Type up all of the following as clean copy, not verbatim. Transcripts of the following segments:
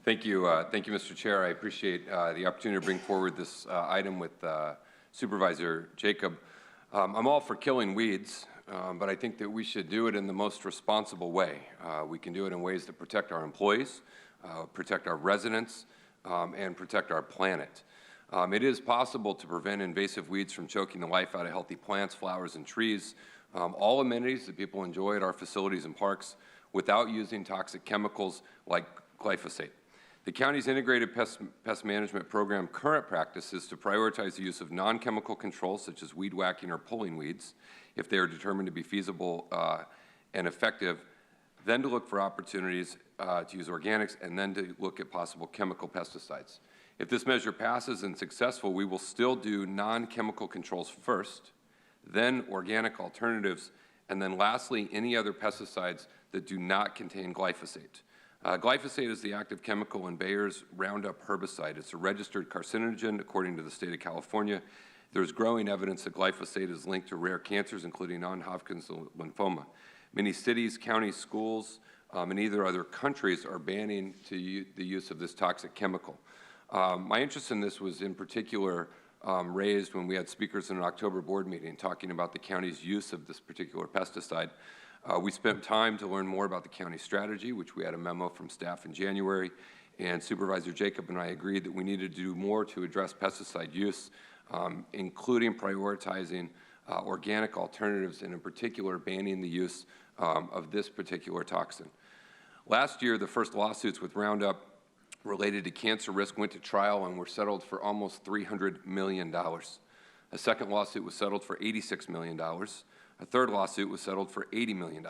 Thank you, Mr. Chair. I appreciate the opportunity to bring forward this item with Supervisor Jacob. I'm all for killing weeds, but I think that we should do it in the most responsible way. We can do it in ways that protect our employees, protect our residents, and protect our planet. It is possible to prevent invasive weeds from choking the life out of healthy plants, flowers, and trees, all amenities that people enjoy at our facilities and parks, without using toxic chemicals like glyphosate. The county's integrated pest management program current practice is to prioritize the use of non-chemical controls such as weed whacking or pulling weeds if they are determined to be feasible and effective, then to look for opportunities to use organics, and then to look at possible chemical pesticides. If this measure passes and successful, we will still do non-chemical controls first, then organic alternatives, and then lastly, any other pesticides that do not contain glyphosate. Glyphosate is the active chemical in Bayer's Roundup herbicide. It's a registered carcinogen according to the state of California. There's growing evidence that glyphosate is linked to rare cancers, including non-Hodgkin's lymphoma. Many cities, counties, schools, and either other countries are banning the use of this toxic chemical. My interest in this was in particular raised when we had speakers in an October board meeting talking about the county's use of this particular pesticide. We spent time to learn more about the county strategy, which we had a memo from staff in January, and Supervisor Jacob and I agreed that we needed to do more to address pesticide use, including prioritizing organic alternatives and in particular banning the use of this particular toxin. Last year, the first lawsuits with Roundup related to cancer risk went to trial and were settled for almost $300 million. A second lawsuit was settled for $86 million. A third lawsuit was settled for $80 million.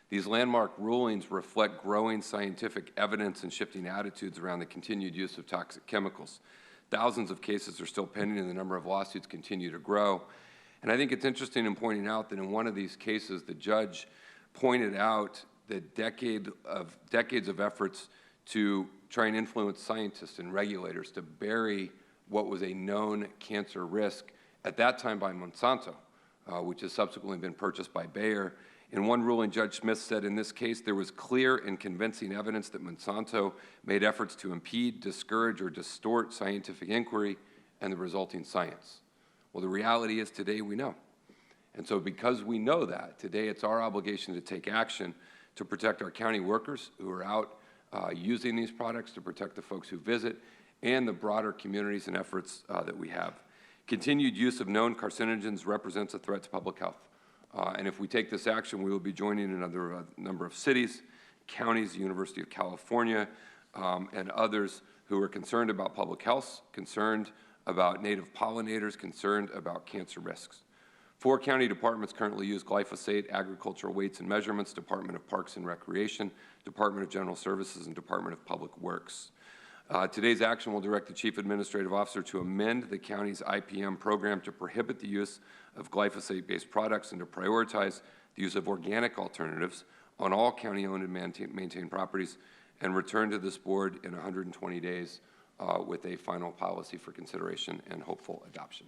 These landmark rulings reflect growing scientific evidence and shifting attitudes around the continued use of toxic chemicals. Thousands of cases are still pending and the number of lawsuits continue to grow. And I think it's interesting in pointing out that in one of these cases, the judge pointed out that decades of efforts to try and influence scientists and regulators to bury what was a known cancer risk, at that time by Monsanto, which has subsequently been purchased by Bayer. In one ruling, Judge Smith said in this case there was clear and convincing evidence that Monsanto made efforts to impede, discourage, or distort scientific inquiry and the resulting science. Well, the reality is today we know. And so because we know that, today it's our obligation to take action to protect our county workers who are out using these products, to protect the folks who visit, and the broader communities and efforts that we have. Continued use of known carcinogens represents a threat to public health. And if we take this action, we will be joining another number of cities, counties, the University of California, and others who are concerned about public health, concerned about native pollinators, concerned about cancer risks. 4 county departments currently use glyphosate: Agricultural Weights and Measurements, Department of Parks and Recreation, Department of General Services, and Department of Public Works. Today's action will direct the Chief Administrative Officer to amend the county's IPM program to prohibit the use of glyphosate-based products and to prioritize the use of organic alternatives on all county-owned and maintained properties, and return to this board in 120 days with a final policy for consideration and hopeful adoption.